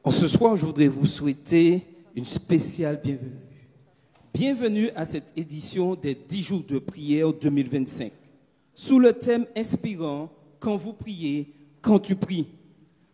En ce soir, je voudrais vous souhaiter une spéciale bienvenue. Bienvenue à cette édition des 10 jours de prière 2025. Sous le thème inspirant, quand vous priez, quand tu pries.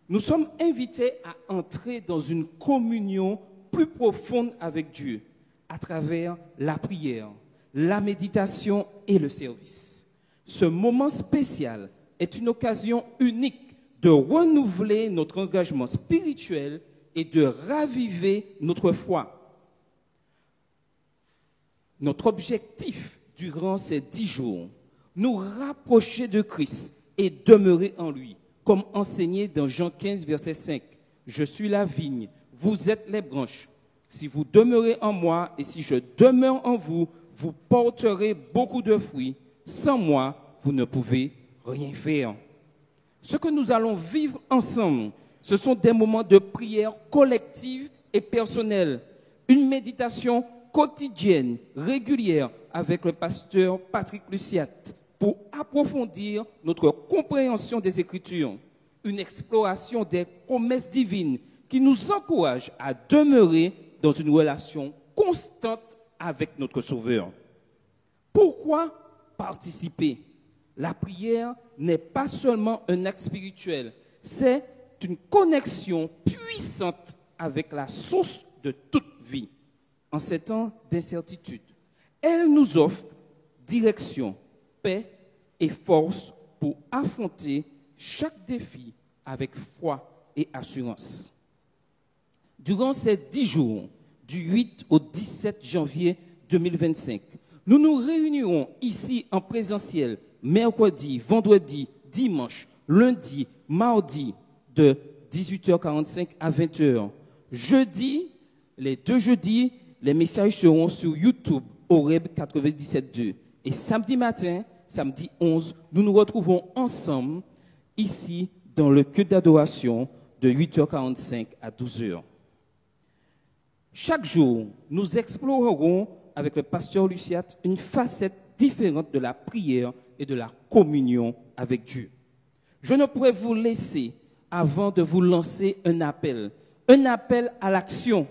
Nous sommes invités à entrer dans une communion plus profonde avec Dieu à travers la prière, la méditation et le service. Ce moment spécial est une occasion unique de renouveler notre engagement spirituel et de raviver notre foi. Notre objectif durant ces 10 jours, nous rapprocher de Christ et demeurer en lui, comme enseigné dans Jean 15, verset 5. Je suis la vigne, vous êtes les branches. Si vous demeurez en moi et si je demeure en vous, vous porterez beaucoup de fruits. Sans moi, vous ne pouvez rien faire. Ce que nous allons vivre ensemble, ce sont des moments de prière collective et personnelle, une méditation quotidienne, régulière, avec le pasteur Patrick Luciat, pour approfondir notre compréhension des Écritures, une exploration des promesses divines qui nous encourage à demeurer dans une relation constante avec notre Sauveur. Pourquoi participer? La prière n'est pas seulement un acte spirituel, c'est une connexion puissante avec la source de toute vie. En ces temps d'incertitude, elle nous offre direction, paix et force pour affronter chaque défi avec foi et assurance. Durant ces 10 jours, du 8 au 17 janvier 2025, nous nous réunirons ici en présentiel mercredi, vendredi, dimanche, lundi, mardi de 18h45 à 20h. Jeudi, les 2 jeudis, les messages seront sur YouTube, Oreb 97.2. Et samedi matin, samedi 11, nous nous retrouvons ensemble ici dans le culte d'adoration de 8h45 à 12h. Chaque jour, nous explorerons avec le pasteur Luciat une facette différente de la prière et de la communion avec Dieu. Je ne pourrais vous laisser avant de vous lancer un appel à l'action.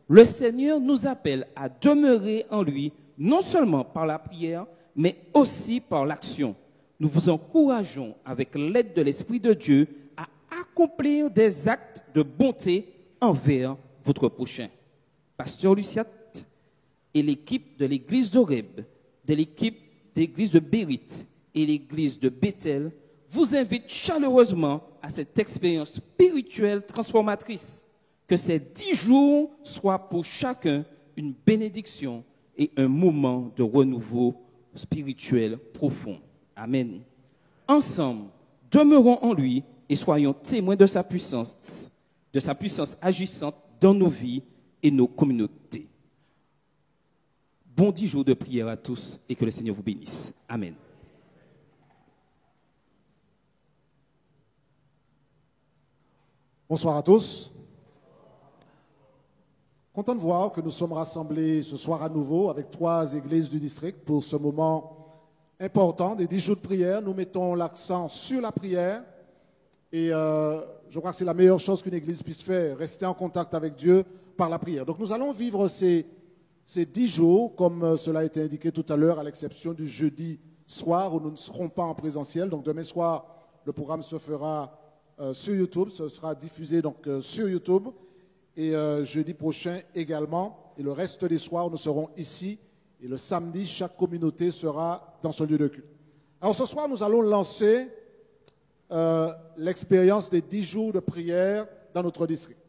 Le Seigneur nous appelle à demeurer en lui, non seulement par la prière, mais aussi par l'action. Nous vous encourageons, avec l'aide de l'Esprit de Dieu, à accomplir des actes de bonté envers votre prochain. Pasteur Luciat et l'équipe de l'église d'Oreb, de l'équipe de l'église de Bérite et l'église de Bethel vous invitent chaleureusement à cette expérience spirituelle transformatrice. Que ces 10 jours soient pour chacun une bénédiction et un moment de renouveau spirituel profond. Amen. Ensemble, demeurons en lui et soyons témoins de sa puissance agissante dans nos vies et nos communautés. Bon 10 jours de prière à tous et que le Seigneur vous bénisse. Amen. Bonsoir à tous. Content de voir que nous sommes rassemblés ce soir à nouveau avec 3 églises du district pour ce moment important des 10 jours de prière. Nous mettons l'accent sur la prière et je crois que c'est la meilleure chose qu'une église puisse faire, rester en contact avec Dieu par la prière. Donc nous allons vivre ces 10 jours, comme cela a été indiqué tout à l'heure, à l'exception du jeudi soir où nous ne serons pas en présentiel. Donc demain soir, le programme se fera sur YouTube, ce sera diffusé donc sur YouTube. Et jeudi prochain également. Et le reste des soirs, nous serons ici. Et le samedi, chaque communauté sera dans son lieu de culte. Alors ce soir, nous allons lancer l'expérience des 10 jours de prière dans notre district.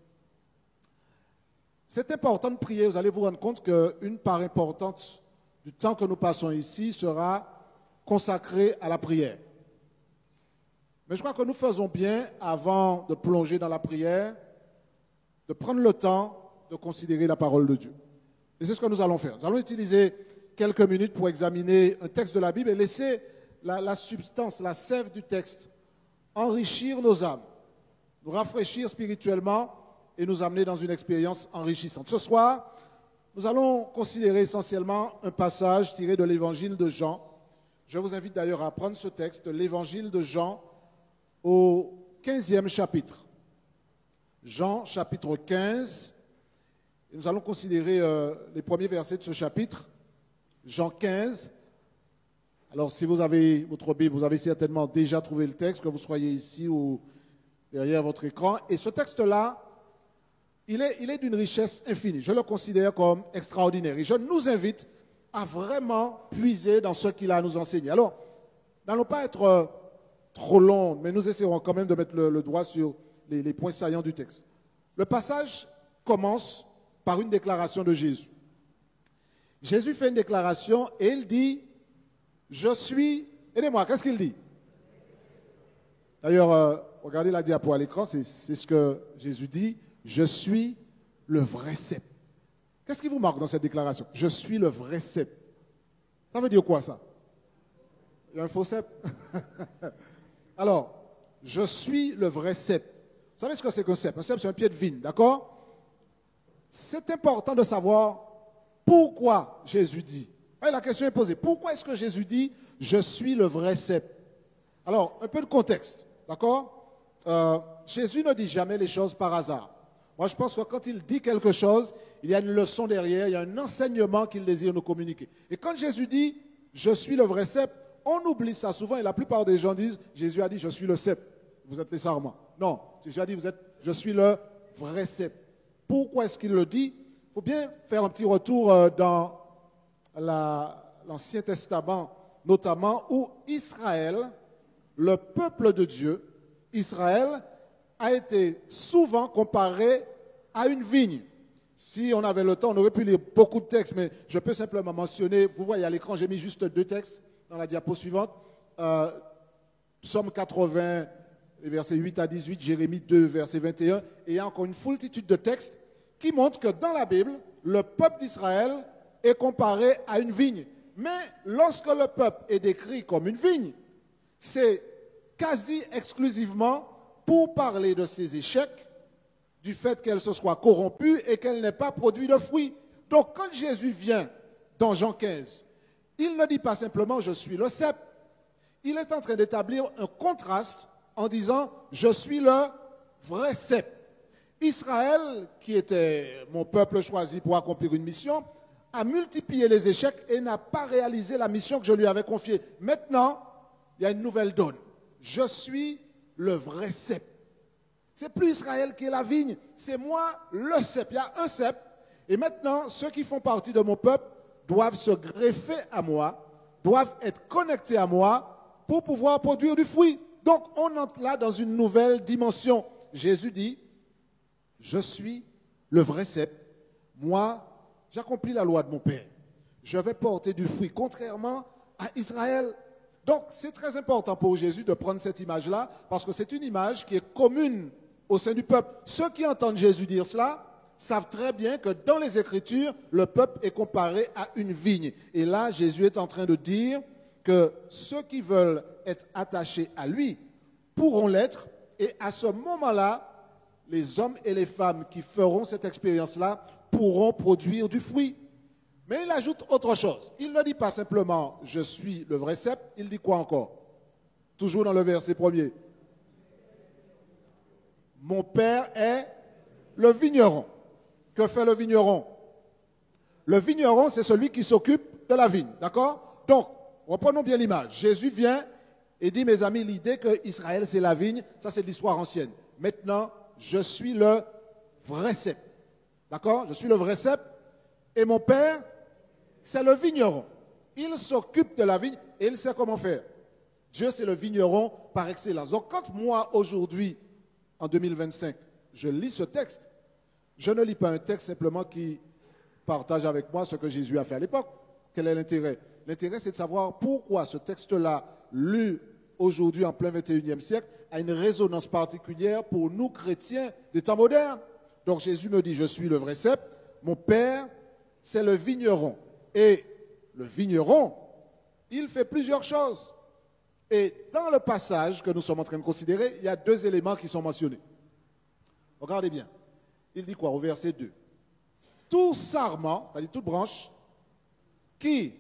C'est important de prier. Vous allez vous rendre compte qu'une part importante du temps que nous passons ici sera consacrée à la prière. Mais je crois que nous faisons bien, avant de plonger dans la prière, de prendre le temps de considérer la parole de Dieu. Et c'est ce que nous allons faire. Nous allons utiliser quelques minutes pour examiner un texte de la Bible et laisser la substance, la sève du texte enrichir nos âmes, nous rafraîchir spirituellement et nous amener dans une expérience enrichissante. Ce soir, nous allons considérer essentiellement un passage tiré de l'évangile de Jean. Je vous invite d'ailleurs à prendre ce texte, l'évangile de Jean, au 15e chapitre. Jean chapitre 15. Et nous allons considérer les premiers versets de ce chapitre. Jean 15. Alors si vous avez votre Bible, vous avez certainement déjà trouvé le texte, que vous soyez ici ou derrière votre écran. Et ce texte-là, il est d'une richesse infinie. Je le considère comme extraordinaire. Et je nous invite à vraiment puiser dans ce qu'il a à nous enseigner. Alors, n'allons pas être trop long, mais nous essaierons quand même de mettre le doigt sur les points saillants du texte. Le passage commence par une déclaration de Jésus. Jésus fait une déclaration et il dit, je suis, aidez-moi, qu'est-ce qu'il dit? D'ailleurs, regardez la diapo à l'écran, c'est ce que Jésus dit, je suis le vrai cep. Qu'est-ce qui vous marque dans cette déclaration? Je suis le vrai cep. Ça veut dire quoi ça? Il y a un faux cep. Alors, je suis le vrai cep. Vous savez ce que c'est qu'un cep? Un cep, c'est un pied de vigne, d'accord? C'est important de savoir pourquoi Jésus dit. Et la question est posée. Pourquoi est-ce que Jésus dit « Je suis le vrai cep » Alors, un peu de contexte, d'accord? Jésus ne dit jamais les choses par hasard. Moi, je pense que quand il dit quelque chose, il y a une leçon derrière, il y a un enseignement qu'il désire nous communiquer. Et quand Jésus dit « Je suis le vrai cep », on oublie ça souvent et la plupart des gens disent « Jésus a dit « Je suis le cep ». Vous êtes les sarments. Non, Jésus a dit « Je suis le vrai cep ». Pourquoi est-ce qu'il le dit? Il faut bien faire un petit retour dans l'Ancien Testament, notamment où Israël, le peuple de Dieu, Israël, a été souvent comparé à une vigne. Si on avait le temps, on aurait pu lire beaucoup de textes, mais je peux simplement mentionner, vous voyez à l'écran, j'ai mis juste 2 textes dans la diapo suivante. Psaume 80, versets 8 à 18, Jérémie 2, verset 21, et il y a encore une foultitude de textes qui montrent que dans la Bible, le peuple d'Israël est comparé à une vigne. Mais lorsque le peuple est décrit comme une vigne, c'est quasi exclusivement pour parler de ses échecs, du fait qu'elle se soit corrompue et qu'elle n'ait pas produit de fruits. Donc quand Jésus vient dans Jean 15, il ne dit pas simplement « je suis le cep ». Il est en train d'établir un contraste en disant « je suis le vrai cep ». Israël, qui était mon peuple choisi pour accomplir une mission, a multiplié les échecs et n'a pas réalisé la mission que je lui avais confiée. Maintenant, il y a une nouvelle donne. Je suis le vrai cep. C'est plus Israël qui est la vigne, c'est moi le cep. Il y a un cep. Et maintenant, ceux qui font partie de mon peuple doivent se greffer à moi, doivent être connectés à moi pour pouvoir produire du fruit. Donc, on entre là dans une nouvelle dimension. Jésus dit, je suis le vrai cep. Moi, j'accomplis la loi de mon Père. Je vais porter du fruit, contrairement à Israël. Donc, c'est très important pour Jésus de prendre cette image-là, parce que c'est une image qui est commune au sein du peuple. Ceux qui entendent Jésus dire cela savent très bien que dans les Écritures, le peuple est comparé à une vigne. Et là, Jésus est en train de dire que ceux qui veulent être attachés à lui pourront l'être. Et à ce moment-là, les hommes et les femmes qui feront cette expérience-là pourront produire du fruit. Mais il ajoute autre chose. Il ne dit pas simplement « je suis le vrai cep », il dit quoi encore? Toujours dans le verset premier. « Mon Père est le vigneron ». Que fait le vigneron? Le vigneron, c'est celui qui s'occupe de la vigne, d'accord? Donc, reprenons bien l'image. Jésus vient et dit, mes amis, l'idée que Israël, c'est la vigne, ça c'est l'histoire ancienne. Maintenant, je suis le vrai cep. D'accord? Je suis le vrai cep. Et mon Père, c'est le vigneron. Il s'occupe de la vigne et il sait comment faire. Dieu, c'est le vigneron par excellence. Donc, quand moi, aujourd'hui, en 2025, je lis ce texte, je ne lis pas un texte simplement qui partage avec moi ce que Jésus a fait à l'époque. Quel est l'intérêt? L'intérêt, c'est de savoir pourquoi ce texte-là, lu aujourd'hui en plein 21e siècle, a une résonance particulière pour nous, chrétiens des temps modernes. Donc Jésus me dit, je suis le vrai cep, mon Père, c'est le vigneron. Et le vigneron, il fait plusieurs choses. Et dans le passage que nous sommes en train de considérer, il y a 2 éléments qui sont mentionnés. Regardez bien. Il dit quoi au verset 2? Tout sarment, c'est-à-dire toute branche, qui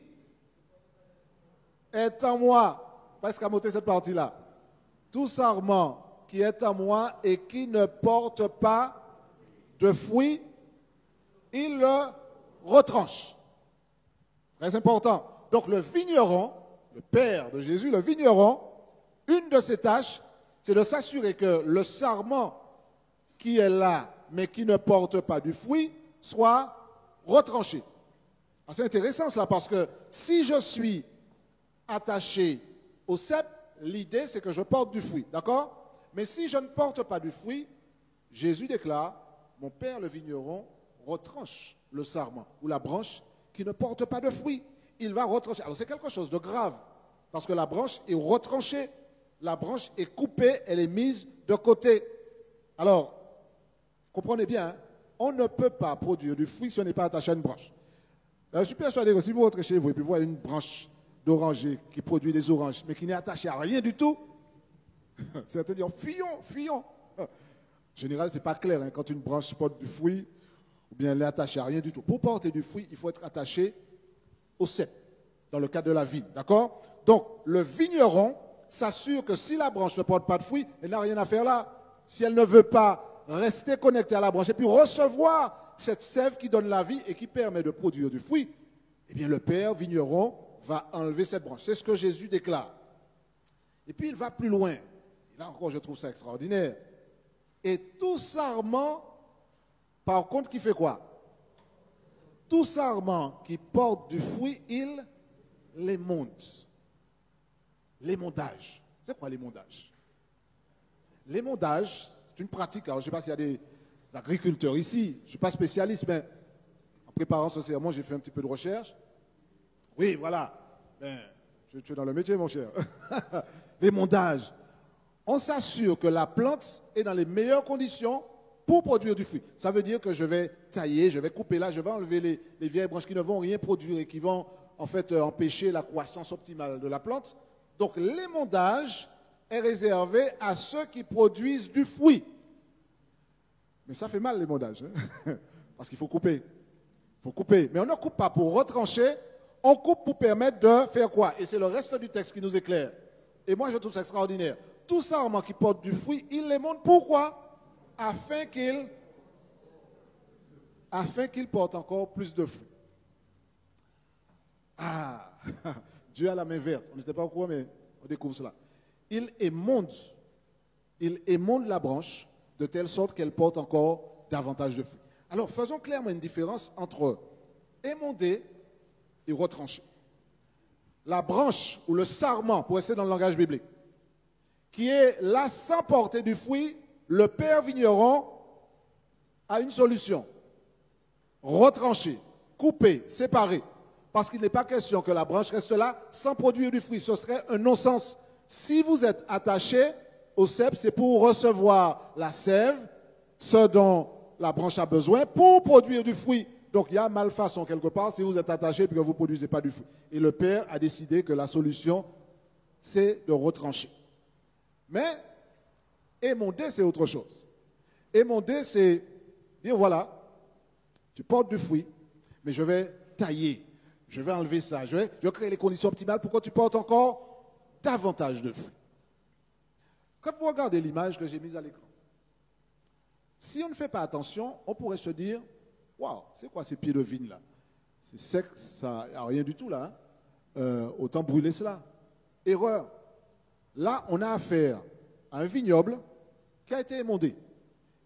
est en moi, presque à monter cette partie-là, tout sarment qui est en moi et qui ne porte pas de fruits, il le retranche. Très important. Donc le vigneron, le père de Jésus, le vigneron, une de ses tâches, c'est de s'assurer que le sarment qui est là, mais qui ne porte pas du fruit, soit retranché. C'est intéressant cela, parce que si je suis attaché au cep, l'idée c'est que je porte du fruit, d'accord? Mais si je ne porte pas du fruit, Jésus déclare, mon père le vigneron retranche le sarment ou la branche qui ne porte pas de fruit. Il va retrancher. Alors c'est quelque chose de grave, parce que la branche est retranchée, la branche est coupée, elle est mise de côté. Alors, comprenez bien, hein, on ne peut pas produire du fruit si on n'est pas attaché à une branche. Je suis persuadé que si vous rentrez chez vous et puis vous voyez une branche d'oranger qui produit des oranges, mais qui n'est attachée à rien du tout, certains disent fuyons, fuyons. En général, ce n'est pas clair hein, quand une branche porte du fruit, ou bien elle est attachée à rien du tout. Pour porter du fruit, il faut être attaché au cep, dans le cas de la vigne, d'accord? Donc, le vigneron s'assure que si la branche ne porte pas de fruit, elle n'a rien à faire là. Si elle ne veut pas rester connectée à la branche et puis recevoir cette sève qui donne la vie et qui permet de produire du fruit, eh bien le père vigneron va enlever cette branche. C'est ce que Jésus déclare. Et puis il va plus loin. Et là encore, je trouve ça extraordinaire. Et tout sarment, par contre, qui fait quoi? Tout sarment qui porte du fruit, il l'émonde. L'émondage. C'est quoi l'émondage? L'émondage, c'est une pratique. Alors, je ne sais pas s'il y a des agriculteurs ici. Je ne suis pas spécialiste, mais en préparant ce sermon, j'ai fait un petit peu de recherche. Oui, voilà. Ben, tu es dans le métier, mon cher. L'émondage. On s'assure que la plante est dans les meilleures conditions pour produire du fruit. Ça veut dire que je vais tailler, je vais couper là, je vais enlever les vieilles branches qui ne vont rien produire et qui vont en fait empêcher la croissance optimale de la plante. Donc l'émondage est réservé à ceux qui produisent du fruit. Mais ça fait mal l'émondage, hein? Parce qu'il faut couper. Il faut couper. Mais on ne coupe pas pour retrancher, on coupe pour permettre de faire quoi? Et c'est le reste du texte qui nous éclaire. Et moi je trouve ça extraordinaire. Tout sarment qui porte du fruit, il l'émonde. Pourquoi? Afin qu'il porte encore plus de fruits. Ah, Dieu a la main verte. On n'était pas au courant, mais on découvre cela. Il émonde la branche de telle sorte qu'elle porte encore davantage de fruits. Alors, faisons clairement une différence entre émonder et retrancher. La branche ou le sarment, pour rester dans le langage biblique, qui est là sans porter du fruit, le père vigneron a une solution. Retrancher, couper, séparer. Parce qu'il n'est pas question que la branche reste là sans produire du fruit. Ce serait un non-sens. Si vous êtes attaché au cep, c'est pour recevoir la sève, ce dont la branche a besoin, pour produire du fruit. Donc il y a malfaçon quelque part si vous êtes attaché et que vous ne produisez pas du fruit. Et le père a décidé que la solution, c'est de retrancher. Mais émonder, c'est autre chose. Émonder, c'est dire, voilà, tu portes du fruit, mais je vais tailler, je vais enlever ça, je vais créer les conditions optimales pour que tu portes encore davantage de fruits. Quand vous regardez l'image que j'ai mise à l'écran, si on ne fait pas attention, on pourrait se dire, waouh, c'est quoi ces pieds de vigne là? C'est sec, ça n'a rien du tout là. Hein? Autant brûler cela. Erreur. Là, on a affaire à un vignoble qui a été émondé.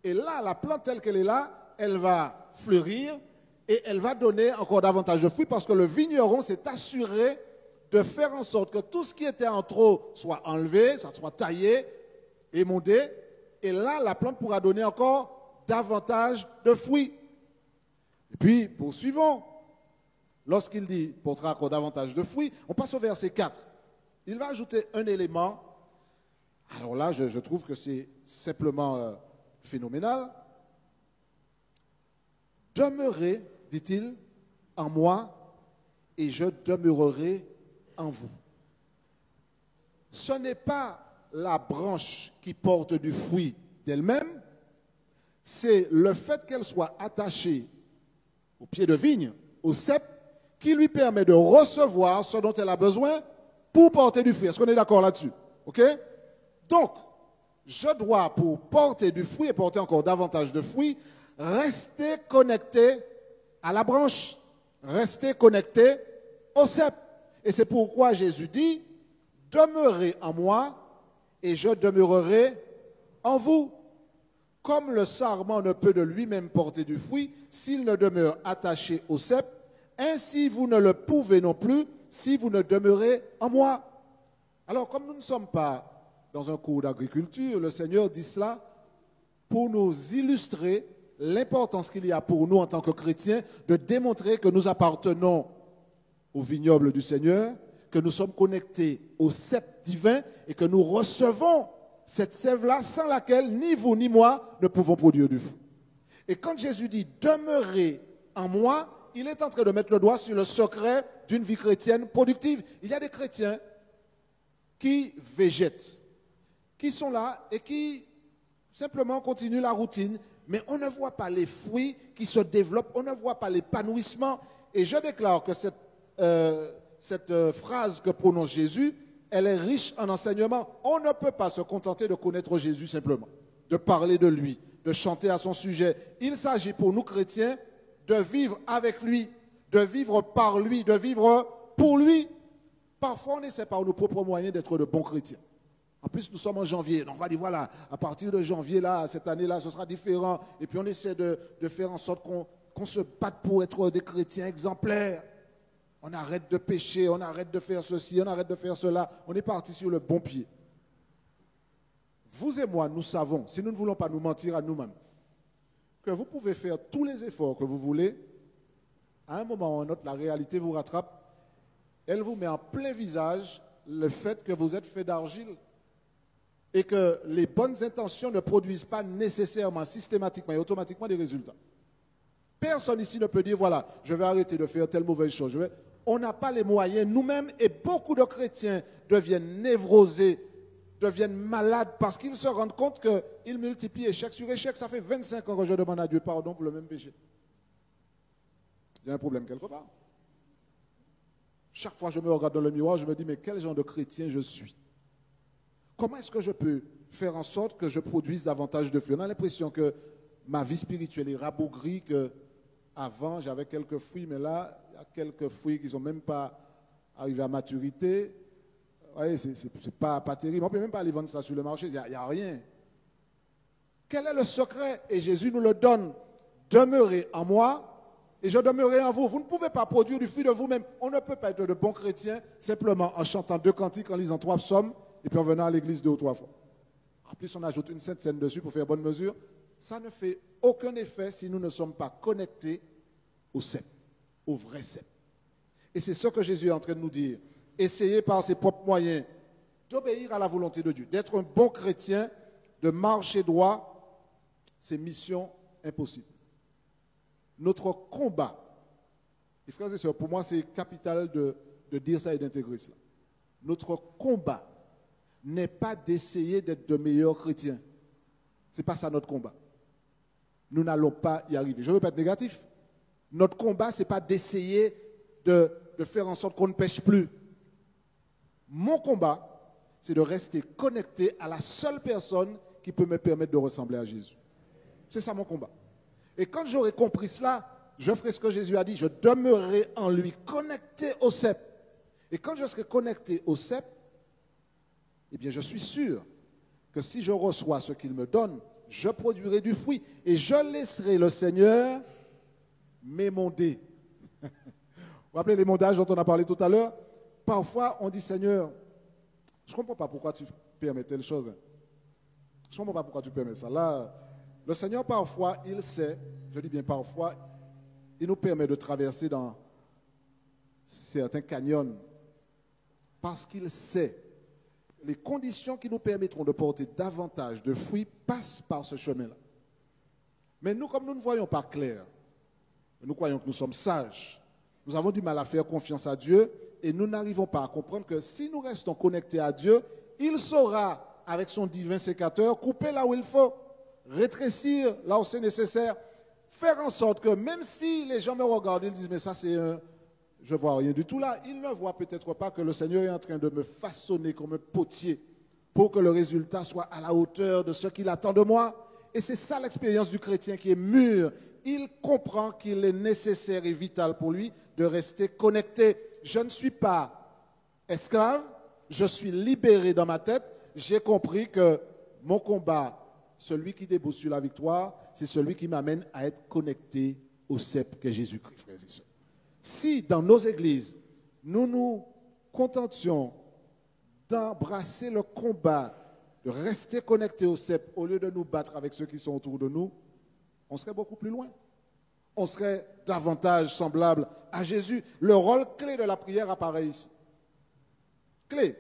Et là, la plante telle qu'elle est là, elle va fleurir et elle va donner encore davantage de fruits parce que le vigneron s'est assuré de faire en sorte que tout ce qui était en trop soit enlevé, ça soit taillé, émondé. Et là, la plante pourra donner encore davantage de fruits. Et puis, poursuivons. Lorsqu'il dit portera encore davantage de fruits, on passe au verset 4. Il va ajouter un élément. Alors là, je trouve que c'est simplement phénoménal. Demeurez, dit-il, en moi et je demeurerai en vous. Ce n'est pas la branche qui porte du fruit d'elle-même, c'est le fait qu'elle soit attachée au pied de vigne, au cep, qui lui permet de recevoir ce dont elle a besoin pour porter du fruit. Est-ce qu'on est d'accord là-dessus? OK? Donc, je dois, pour porter du fruit et porter encore davantage de fruits, rester connecté à la branche, rester connecté au cep. Et c'est pourquoi Jésus dit, demeurez en moi et je demeurerai en vous. Comme le sarment ne peut de lui-même porter du fruit s'il ne demeure attaché au cep, ainsi vous ne le pouvez non plus si vous ne demeurez en moi. Alors, comme nous ne sommes pas dans un cours d'agriculture, le Seigneur dit cela pour nous illustrer l'importance qu'il y a pour nous en tant que chrétiens de démontrer que nous appartenons au vignoble du Seigneur, que nous sommes connectés au cep divin et que nous recevons cette sève-là sans laquelle ni vous ni moi ne pouvons produire du fruit. Et quand Jésus dit « demeurez en moi », il est en train de mettre le doigt sur le secret d'une vie chrétienne productive. Il y a des chrétiens qui végètent, qui sont là et qui simplement continuent la routine, mais on ne voit pas les fruits qui se développent, on ne voit pas l'épanouissement. Et je déclare que cette phrase que prononce Jésus, elle est riche en enseignements. On ne peut pas se contenter de connaître Jésus simplement, de parler de lui, de chanter à son sujet. Il s'agit pour nous chrétiens de vivre avec lui, de vivre par lui, de vivre pour lui. Parfois, on essaie par nos propres moyens d'être de bons chrétiens. En plus, nous sommes en janvier. Donc on va dire, voilà, à partir de janvier, là, cette année-là, ce sera différent. Et puis, on essaie de faire en sorte qu'on se batte pour être des chrétiens exemplaires. On arrête de pécher, on arrête de faire ceci, on arrête de faire cela. On est parti sur le bon pied. Vous et moi, nous savons, si nous ne voulons pas nous mentir à nous-mêmes, que vous pouvez faire tous les efforts que vous voulez. À un moment ou à un autre, la réalité vous rattrape. Elle vous met en plein visage le fait que vous êtes fait d'argile et que les bonnes intentions ne produisent pas nécessairement, systématiquement et automatiquement des résultats. Personne ici ne peut dire, voilà, je vais arrêter de faire telle mauvaise chose. On n'a pas les moyens nous-mêmes et beaucoup de chrétiens deviennent névrosés, deviennent malades parce qu'ils se rendent compte qu'ils multiplient échec sur échec. Ça fait 25 ans que je demande à Dieu pardon pour le même péché. Il y a un problème quelque part. Chaque fois que je me regarde dans le miroir, je me dis, mais quel genre de chrétien je suis? Comment est-ce que je peux faire en sorte que je produise davantage de fruits? On a l'impression que ma vie spirituelle est rabougrie, qu'avant j'avais quelques fruits, mais là, il y a quelques fruits qui ne sont même pas arrivés à maturité. Vous voyez, c'est pas terrible. On ne peut même pas aller vendre ça sur le marché, il n'y a rien. Quel est le secret? Et Jésus nous le donne. Demeurez en moi et je demeurerai en vous. Vous ne pouvez pas produire du fruit de vous-même. On ne peut pas être de bons chrétiens simplement en chantant 2 cantiques, en lisant 3 psaumes et puis en venant à l'église 2 ou 3 fois. En plus, on ajoute une sainte scène dessus pour faire bonne mesure. Ça ne fait aucun effet si nous ne sommes pas connectés au cep, au vrai cep. Et c'est ce que Jésus est en train de nous dire. Essayez par ses propres moyens d'obéir à la volonté de Dieu, d'être un bon chrétien, de marcher droit, c'est mission impossible. Notre combat, et frères et sœurs, pour moi c'est capital de dire ça et d'intégrer cela. Notre combat n'est pas d'essayer d'être de meilleurs chrétiens. Ce n'est pas ça notre combat. Nous n'allons pas y arriver. Je ne veux pas être négatif. Notre combat, ce n'est pas d'essayer de faire en sorte qu'on ne pêche plus. Mon combat, c'est de rester connecté à la seule personne qui peut me permettre de ressembler à Jésus. C'est ça mon combat. Et quand j'aurai compris cela, je ferai ce que Jésus a dit, je demeurerai en lui, connecté au cep. Et quand je serai connecté au cep, eh bien je suis sûr que si je reçois ce qu'il me donne, je produirai du fruit. Et je laisserai le Seigneur m'émonder. Vous vous rappelez l'émondage dont on a parlé tout à l'heure? Parfois, on dit, Seigneur, je ne comprends pas pourquoi tu permets telle chose. Je ne comprends pas pourquoi tu permets ça. Là, le Seigneur, parfois, il sait, je dis bien parfois, il nous permet de traverser dans certains canyons parce qu'il sait les conditions qui nous permettront de porter davantage de fruits passent par ce chemin-là. Mais nous, comme nous ne voyons pas clair, nous croyons que nous sommes sages, nous avons du mal à faire confiance à Dieu et nous n'arrivons pas à comprendre que si nous restons connectés à Dieu, il saura, avec son divin sécateur, couper là où il faut, rétrécir là où c'est nécessaire, faire en sorte que même si les gens me regardent, ils disent, mais ça c'est un... Je ne vois rien du tout là. Ils ne voient peut-être pas que le Seigneur est en train de me façonner comme un potier pour que le résultat soit à la hauteur de ce qu'il attend de moi. Et c'est ça l'expérience du chrétien qui est mûr. Il comprend qu'il est nécessaire et vital pour lui de rester connecté. Je ne suis pas esclave, je suis libéré dans ma tête. J'ai compris que mon combat, celui qui débouche sur la victoire, c'est celui qui m'amène à être connecté au cep qu'est Jésus-Christ, frères et sœurs. Si dans nos églises, nous nous contentions d'embrasser le combat, de rester connectés au cep au lieu de nous battre avec ceux qui sont autour de nous, on serait beaucoup plus loin. On serait davantage semblable à Jésus. Le rôle clé de la prière apparaît ici. Clé.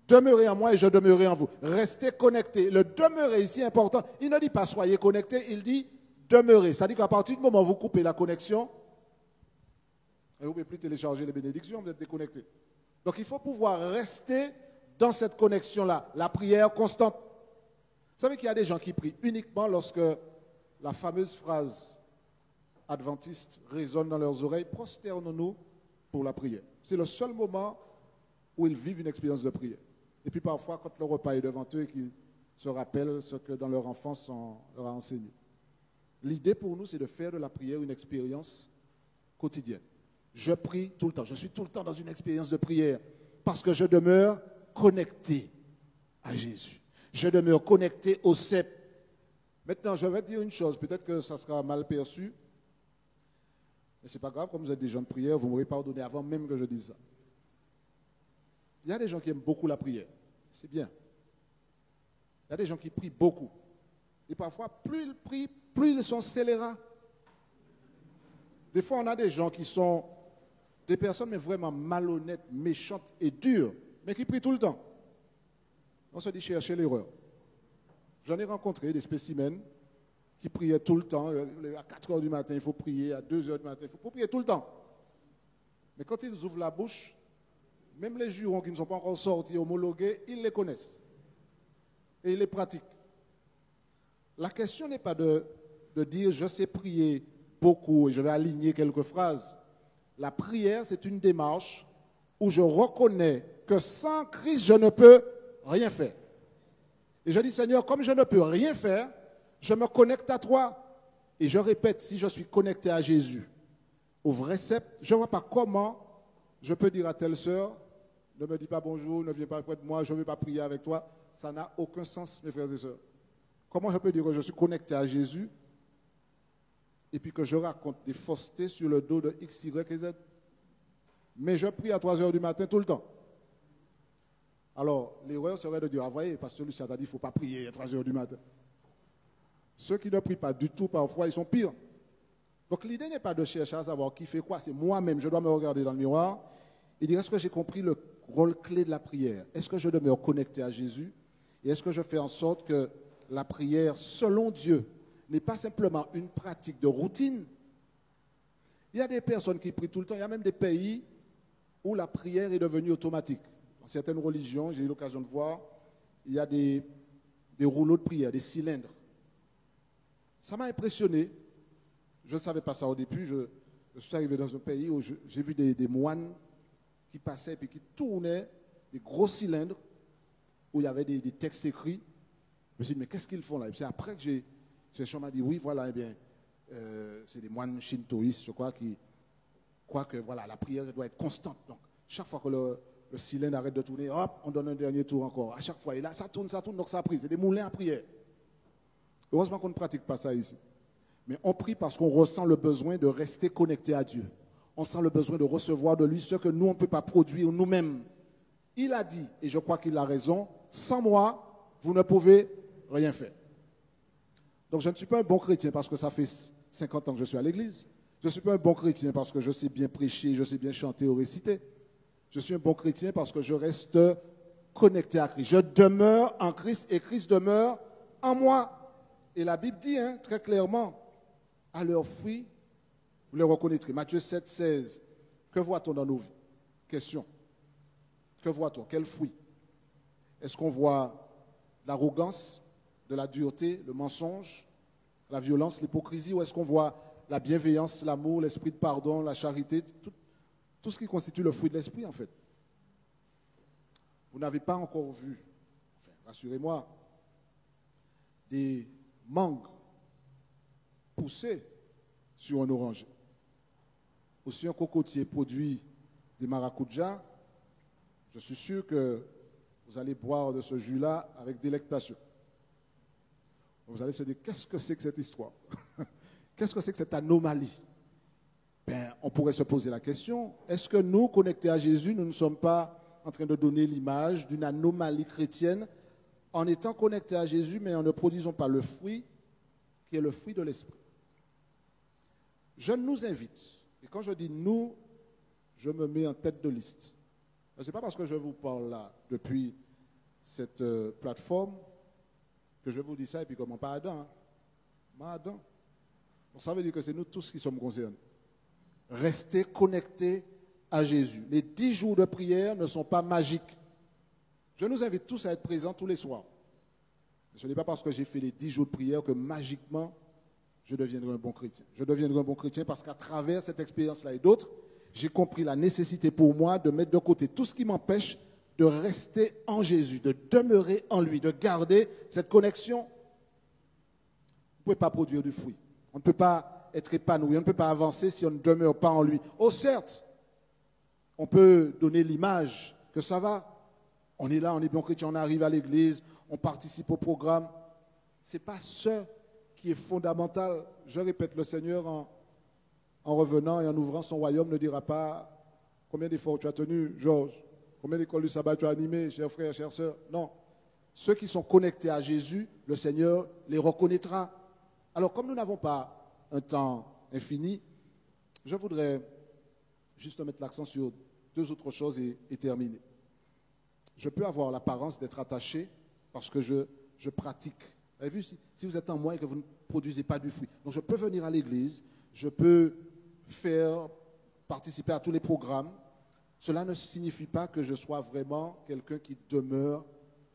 Demeurez en moi et je demeurerai en vous. Restez connectés. Le demeurer ici est important. Il ne dit pas soyez connectés, il dit demeurez. Ça dit qu'à partir du moment où vous coupez la connexion, et vous ne pouvez plus télécharger les bénédictions, vous êtes déconnecté. Donc il faut pouvoir rester dans cette connexion-là, la prière constante. Vous savez qu'il y a des gens qui prient uniquement lorsque la fameuse phrase adventiste résonne dans leurs oreilles, prosternons-nous pour la prière. C'est le seul moment où ils vivent une expérience de prière. Et puis parfois, quand le repas est devant eux et qu'ils se rappellent ce que dans leur enfance on leur a enseigné. L'idée pour nous, c'est de faire de la prière une expérience quotidienne. Je prie tout le temps. Je suis tout le temps dans une expérience de prière parce que je demeure connecté à Jésus. Je demeure connecté au cep. Maintenant, je vais te dire une chose. Peut-être que ça sera mal perçu. Mais ce n'est pas grave, comme vous êtes des gens de prière, vous m'aurez pardonné avant même que je dise ça. Il y a des gens qui aiment beaucoup la prière. C'est bien. Il y a des gens qui prient beaucoup. Et parfois, plus ils prient, plus ils sont scélérats. Des fois, on a des gens qui sont des personnes mais vraiment malhonnêtes, méchantes et dures, mais qui prient tout le temps. On se dit chercher l'erreur. J'en ai rencontré des spécimens qui priaient tout le temps. À 4 heures du matin, il faut prier. À 2 heures du matin, il faut prier tout le temps. Mais quand ils ouvrent la bouche, même les jurons qui ne sont pas encore sortis, homologués, ils les connaissent. Et ils les pratiquent. La question n'est pas de dire je sais prier beaucoup et je vais aligner quelques phrases. La prière, c'est une démarche où je reconnais que sans Christ, je ne peux rien faire. Et je dis, Seigneur, comme je ne peux rien faire, je me connecte à toi. Et je répète, si je suis connecté à Jésus, au vrai cep, je ne vois pas comment je peux dire à telle sœur, ne me dis pas bonjour, ne viens pas près de moi, je ne veux pas prier avec toi. Ça n'a aucun sens, mes frères et sœurs. Comment je peux dire que je suis connecté à Jésus et puis que je raconte des faussetés sur le dos de X, Y et Z? Mais je prie à 3 heures du matin tout le temps. Alors, l'erreur serait de dire, ah voyez, parce que Lucien t'a dit, il ne faut pas prier à 3 heures du matin. Ceux qui ne prient pas du tout, parfois, ils sont pires. Donc, l'idée n'est pas de chercher à savoir qui fait quoi, c'est moi-même, je dois me regarder dans le miroir et dire, est-ce que j'ai compris le rôle clé de la prière? Est-ce que je demeure connecté à Jésus? Et est-ce que je fais en sorte que la prière, selon Dieu, n'est pas simplement une pratique de routine? Il y a des personnes qui prient tout le temps, il y a même des pays où la prière est devenue automatique. Dans certaines religions, j'ai eu l'occasion de voir, il y a des rouleaux de prière, des cylindres. Ça m'a impressionné. Je ne savais pas ça au début. Je suis arrivé dans un pays où j'ai vu des moines qui passaient et qui tournaient des gros cylindres où il y avait des textes écrits. Je me suis dit, mais qu'est-ce qu'ils font là? Et puis après que j'ai m'a dit, oui, voilà, eh bien, c'est des moines shintoïstes, je crois, qui croient que voilà, la prière doit être constante. Donc, chaque fois que le cylindre arrête de tourner, hop, on donne un dernier tour encore. À chaque fois, et là, ça tourne, donc ça prie. C'est des moulins à prière. Heureusement qu'on ne pratique pas ça ici. Mais on prie parce qu'on ressent le besoin de rester connecté à Dieu. On sent le besoin de recevoir de lui ce que nous, on ne peut pas produire nous-mêmes. Il a dit, et je crois qu'il a raison, sans moi, vous ne pouvez rien faire. Donc je ne suis pas un bon chrétien parce que ça fait 50 ans que je suis à l'église. Je ne suis pas un bon chrétien parce que je sais bien prêcher, je sais bien chanter ou réciter. Je suis un bon chrétien parce que je reste connecté à Christ. Je demeure en Christ et Christ demeure en moi. Et la Bible dit très clairement, à leurs fruits, vous les reconnaîtrez. Matthieu 7, 16. Que voit-on dans nos vies? Question. Que voit-on? Quel fruit? Est-ce qu'on voit l'arrogance, de la dureté, le mensonge, la violence, l'hypocrisie, ou est-ce qu'on voit la bienveillance, l'amour, l'esprit de pardon, la charité, tout ce qui constitue le fruit de l'esprit en fait? Vous n'avez pas encore vu, rassurez-moi, des mangues poussées sur un oranger. Ou si un cocotier produit des maracujas, je suis sûr que vous allez boire de ce jus-là avec délectation. Vous allez se dire, qu'est-ce que c'est que cette histoire? Qu'est-ce que c'est que cette anomalie? Ben, on pourrait se poser la question, est-ce que nous, connectés à Jésus, nous ne sommes pas en train de donner l'image d'une anomalie chrétienne en étant connectés à Jésus, mais en ne produisant pas le fruit qui est le fruit de l'esprit? Je nous invite, et quand je dis nous, je me mets en tête de liste. Ce n'est pas parce que je vous parle là depuis cette plateforme que je vous dis ça et puis comment pas Adam. Adam. Donc ça veut dire que c'est nous tous qui sommes concernés. Restez connectés à Jésus. Les 10 jours de prière ne sont pas magiques. Je nous invite tous à être présents tous les soirs. Ce n'est pas parce que j'ai fait les 10 jours de prière que magiquement je deviendrai un bon chrétien. Je deviendrai un bon chrétien parce qu'à travers cette expérience-là et d'autres, j'ai compris la nécessité pour moi de mettre de côté tout ce qui m'empêche de rester en Jésus, de demeurer en lui, de garder cette connexion. Vous ne pouvez pas produire du fruit. On ne peut pas être épanoui, on ne peut pas avancer si on ne demeure pas en lui. Oh certes, on peut donner l'image que ça va. On est là, on est bon chrétien, on arrive à l'église, on participe au programme. Ce n'est pas ce qui est fondamental. Je répète, le Seigneur en revenant et en ouvrant son royaume ne dira pas combien d'efforts tu as tenu, Georges, combien d'écoles du sabbat tu as animé, chers frères, chères sœurs. Non. Ceux qui sont connectés à Jésus, le Seigneur les reconnaîtra. Alors, comme nous n'avons pas un temps infini, je voudrais juste mettre l'accent sur 2 autres choses et terminer. Je peux avoir l'apparence d'être attaché parce que je pratique. Vous avez vu, si vous êtes en moi et que vous ne produisez pas du fruit. Donc, je peux venir à l'église, je peux participer à tous les programmes. Cela ne signifie pas que je sois vraiment quelqu'un qui demeure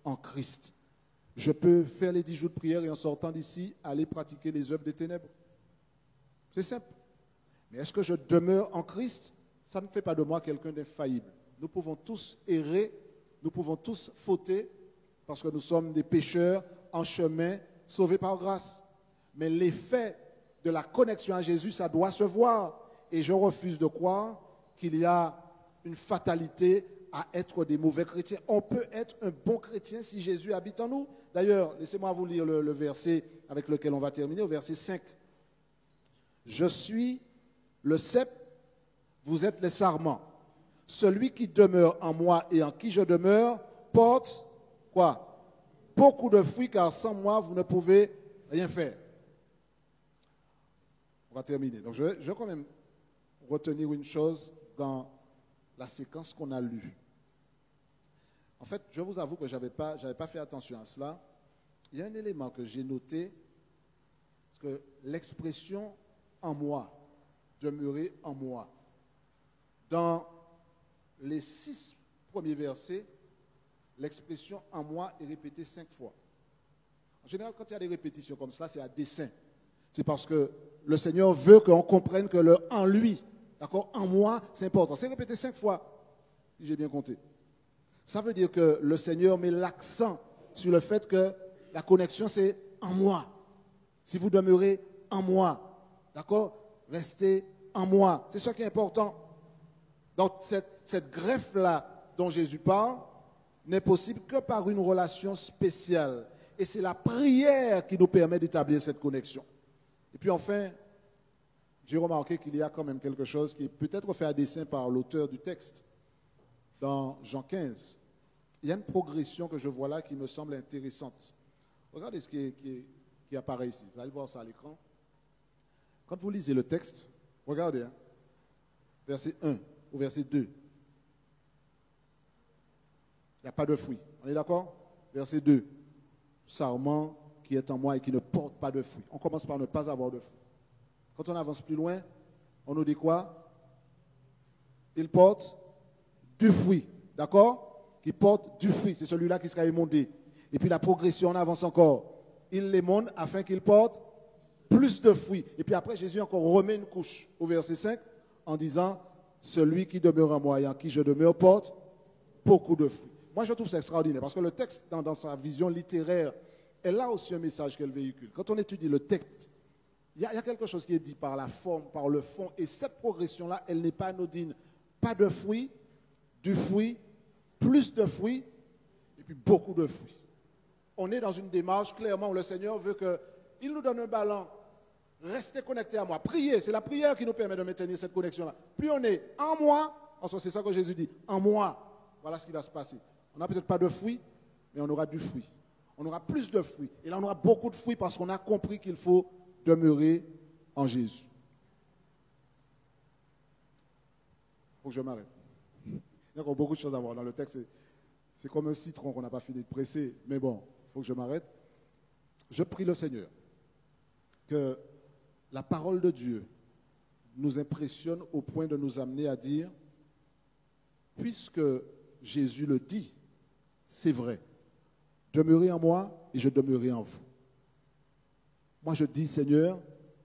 en Christ. Je peux faire les 10 jours de prière et en sortant d'ici, aller pratiquer les œuvres des ténèbres. C'est simple. Mais est-ce que je demeure en Christ? Ça ne fait pas de moi quelqu'un d'infaillible. Nous pouvons tous errer, nous pouvons tous fauter, parce que nous sommes des pécheurs en chemin, sauvés par grâce. Mais l'effet de la connexion à Jésus, ça doit se voir. Et je refuse de croire qu'il y a une fatalité à être des mauvais chrétiens. On peut être un bon chrétien si Jésus habite en nous. D'ailleurs, laissez-moi vous lire le verset avec lequel on va terminer, au verset 5. Je suis le cep, vous êtes les sarments. Celui qui demeure en moi et en qui je demeure porte quoi? Beaucoup de fruits, car sans moi, vous ne pouvez rien faire. On va terminer. Donc, je vais quand même retenir une chose dans la séquence qu'on a lue. En fait, je vous avoue que je n'avais pas fait attention à cela. Il y a un élément que j'ai noté, parce que l'expression « en moi », « demeurer en moi », dans les 6 premiers versets, l'expression « en moi » est répétée 5 fois. En général, quand il y a des répétitions comme ça, c'est à dessein. C'est parce que le Seigneur veut qu'on comprenne que le « en lui », d'accord, en moi, c'est important. C'est répété 5 fois, si j'ai bien compté. Ça veut dire que le Seigneur met l'accent sur le fait que la connexion, c'est en moi. Si vous demeurez en moi, d'accord, restez en moi. C'est ça qui est important. Donc, cette greffe-là dont Jésus parle n'est possible que par une relation spéciale. Et c'est la prière qui nous permet d'établir cette connexion. Et puis enfin, j'ai remarqué qu'il y a quand même quelque chose qui est peut-être fait à dessein par l'auteur du texte. Dans Jean 15, il y a une progression que je vois là qui me semble intéressante. Regardez ce qui apparaît ici. Vous allez voir ça à l'écran. Quand vous lisez le texte, regardez, hein, verset 1 au verset 2. Il n'y a pas de fruit. On est d'accord? Verset 2. Sarment qui est en moi et qui ne porte pas de fruit. On commence par ne pas avoir de fruit. Quand on avance plus loin, on nous dit quoi? Il porte du fruit. D'accord? Qui porte du fruit. C'est celui-là qui sera émondé. Et puis la progression, on avance encore. Il l'émonde afin qu'il porte plus de fruits. Et puis après, Jésus encore remet une couche au verset 5 en disant, celui qui demeure en moi et en qui je demeure porte beaucoup de fruits. moi je trouve ça extraordinaire parce que le texte, dans sa vision littéraire, elle a aussi un message qu'elle véhicule. Quand on étudie le texte, il y a quelque chose qui est dit par la forme, par le fond, et cette progression-là, elle n'est pas anodine. Pas de fruits, du fruit, plus de fruits, et puis beaucoup de fruits. On est dans une démarche, clairement, où le Seigneur veut qu'il nous donne un ballon. Restez connectés à moi. Priez, c'est la prière qui nous permet de maintenir cette connexion-là. Plus on est en moi, c'est ça que Jésus dit, en moi, voilà ce qui va se passer. On n'a peut-être pas de fruits, mais on aura du fruit. On aura plus de fruits. Et là, on aura beaucoup de fruits parce qu'on a compris qu'il faut demeurer en Jésus. Il faut que je m'arrête. Il y a encore beaucoup de choses à voir dans le texte. C'est comme un citron qu'on n'a pas fini de presser. Mais bon, il faut que je m'arrête. Je prie le Seigneur que la parole de Dieu nous impressionne au point de nous amener à dire, puisque Jésus le dit, c'est vrai. Demeurez en moi et je demeurerai en vous. Moi je dis, Seigneur,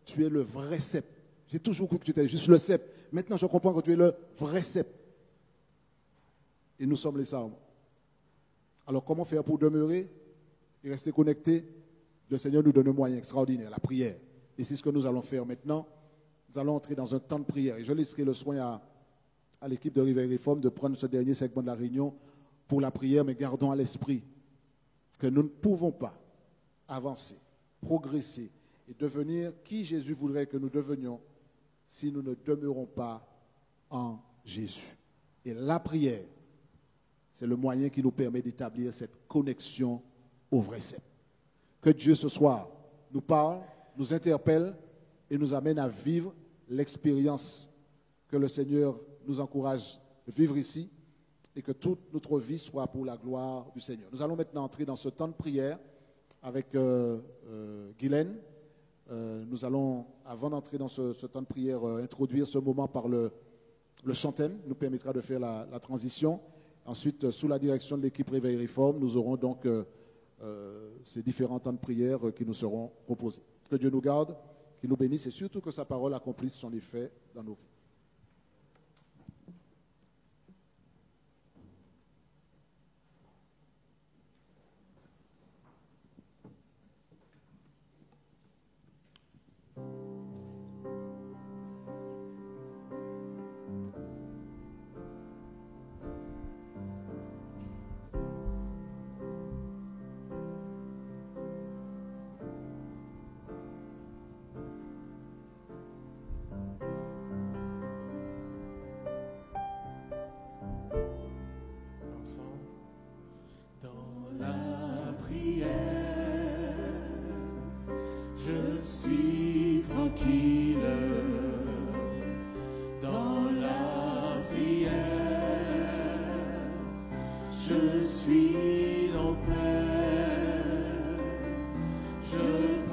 tu es le vrai cep. J'ai toujours cru que tu étais juste le cep. Maintenant je comprends que tu es le vrai cep. Et nous sommes les sarmes. Alors comment faire pour demeurer et rester connectés? Le Seigneur nous donne un moyen extraordinaire, la prière. Et c'est ce que nous allons faire maintenant. Nous allons entrer dans un temps de prière. Et je laisserai le soin à l'équipe de Réveil Réforme de prendre ce dernier segment de la réunion pour la prière, mais gardons à l'esprit que nous ne pouvons pas avancer, progresser et devenir qui Jésus voudrait que nous devenions si nous ne demeurons pas en Jésus. Et la prière, c'est le moyen qui nous permet d'établir cette connexion au vrai cep. Que Dieu ce soir nous parle, nous interpelle et nous amène à vivre l'expérience que le Seigneur nous encourage de vivre ici et que toute notre vie soit pour la gloire du Seigneur. Nous allons maintenant entrer dans ce temps de prière avec Guylaine. Nous allons, avant d'entrer dans ce temps de prière, introduire ce moment par le chantème, nous permettra de faire la transition. Ensuite, sous la direction de l'équipe Réveil Réforme, nous aurons donc ces différents temps de prière qui nous seront proposés. Que Dieu nous garde, qu'il nous bénisse et surtout que sa parole accomplisse son effet dans nos vies. Je suis en paix, je